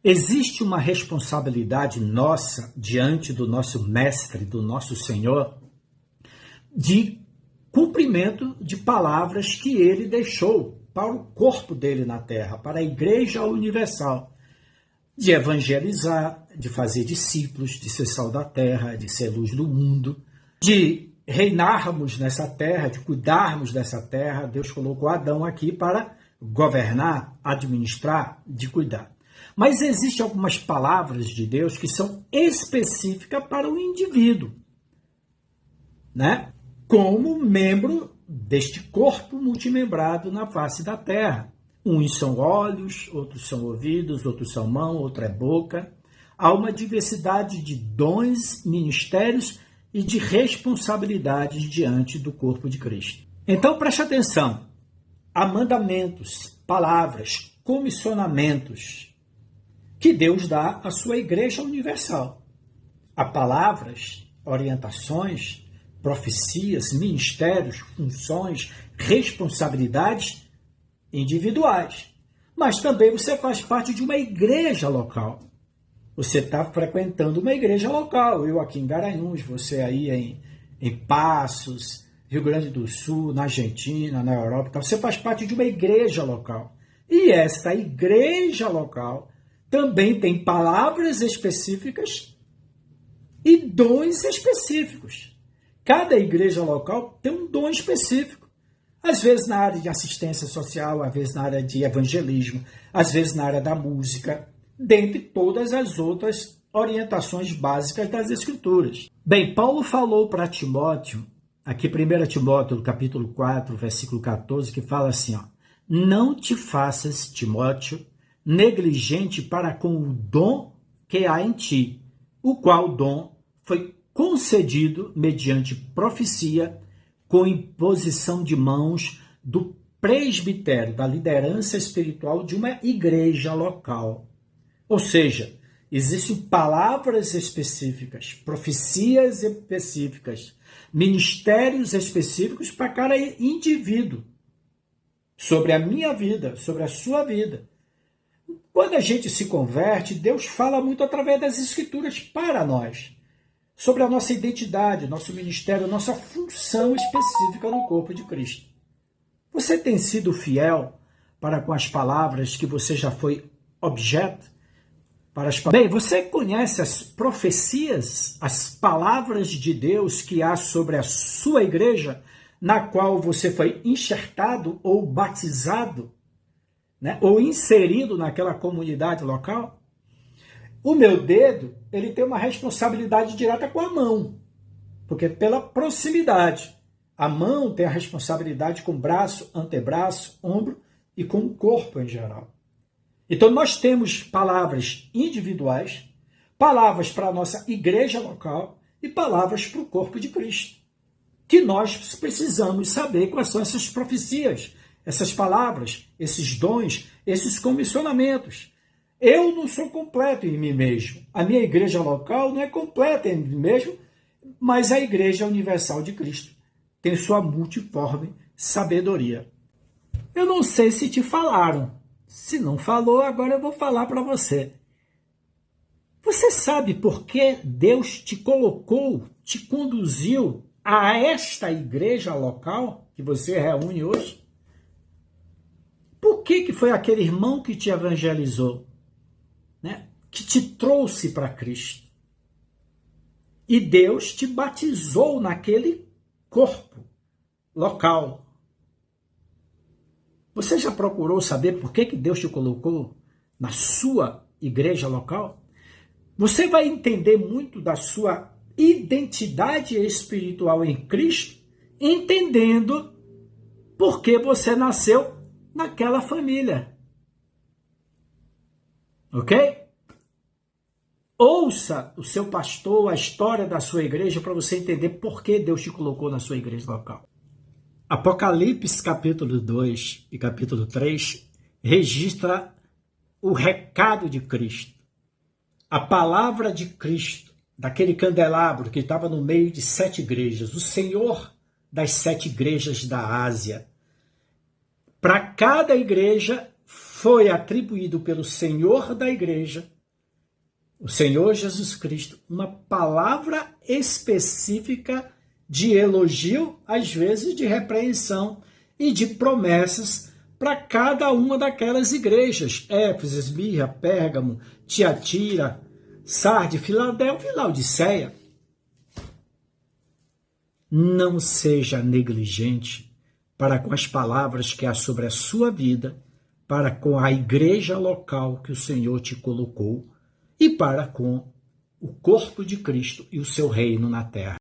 Existe uma responsabilidade nossa diante do nosso Mestre, do nosso Senhor, de cumprimento de palavras que ele deixou para o corpo dele na terra, para a Igreja Universal, de evangelizar, de fazer discípulos, de ser sal da terra, de ser luz do mundo, de reinarmos nessa terra, de cuidarmos dessa terra. Deus colocou Adão aqui para governar, administrar, de cuidar. Mas existem algumas palavras de Deus que são específicas para o indivíduo, né? Como membro deste corpo multimembrado na face da terra. Uns são olhos, outros são ouvidos, outros são mão, outro é boca. Há uma diversidade de dons, ministérios e de responsabilidades diante do corpo de Cristo. Então preste atenção. Há mandamentos, palavras, comissionamentos que Deus dá à sua Igreja Universal. Há palavras, orientações, profecias, ministérios, funções, responsabilidades individuais. Mas também você faz parte de uma igreja local. Você está frequentando uma igreja local. Eu aqui em Garanhuns, você aí em Passos, Rio Grande do Sul, na Argentina, na Europa. Então você faz parte de uma igreja local. E esta igreja local também tem palavras específicas e dons específicos. Cada igreja local tem um dom específico. Às vezes na área de assistência social, às vezes na área de evangelismo, às vezes na área da música, dentre todas as outras orientações básicas das Escrituras. Bem, Paulo falou para Timóteo, aqui 1 Timóteo, capítulo 4, versículo 14, que fala assim, ó, não te faças, Timóteo, negligente para com o dom que há em ti, o qual dom foi concedido mediante profecia, com imposição de mãos do presbitério, da liderança espiritual de uma igreja local. Ou seja, existem palavras específicas, profecias específicas, ministérios específicos para cada indivíduo, sobre a minha vida, sobre a sua vida. Quando a gente se converte, Deus fala muito através das Escrituras para nós, sobre a nossa identidade, nosso ministério, nossa função específica no corpo de Cristo. Você tem sido fiel para com as palavras que você já foi objeto? Bem, você conhece as profecias, as palavras de Deus que há sobre a sua igreja, na qual você foi enxertado ou batizado, né? Ou inserido naquela comunidade local? O meu dedo, ele tem uma responsabilidade direta com a mão, porque pela proximidade. A mão tem a responsabilidade com o braço, antebraço, ombro e com o corpo em geral. Então nós temos palavras individuais, palavras para a nossa igreja local e palavras para o corpo de Cristo, que nós precisamos saber quais são essas profecias, essas palavras, esses dons, esses comissionamentos. Eu não sou completo em mim mesmo. A minha igreja local não é completa em mim mesmo, mas a Igreja Universal de Cristo tem sua multiforme sabedoria. Eu não sei se te falaram. Se não falou, agora eu vou falar para você. Você sabe por que Deus te colocou, te conduziu a esta igreja local que você reúne hoje? Por que foi aquele irmão que te evangelizou? Né, que te trouxe para Cristo. E Deus te batizou naquele corpo local. Você já procurou saber por que Deus te colocou na sua igreja local? Você vai entender muito da sua identidade espiritual em Cristo, entendendo por que você nasceu naquela família. Ok? Ouça o seu pastor, a história da sua igreja, para você entender por que Deus te colocou na sua igreja local. Apocalipse capítulo 2 e capítulo 3 registra o recado de Cristo. A palavra de Cristo, daquele candelabro que estava no meio de 7 igrejas, o Senhor das 7 igrejas da Ásia. Para cada igreja foi atribuído pelo Senhor da igreja o Senhor Jesus Cristo, uma palavra específica de elogio, às vezes de repreensão e de promessas para cada uma daquelas igrejas: Éfeso, Esmirna, Pérgamo, Tiatira, Sardes, Filadélfia e Laodiceia. Não seja negligente para com as palavras que há sobre a sua vida, para com a igreja local que o Senhor te colocou e para com o corpo de Cristo e o seu reino na terra.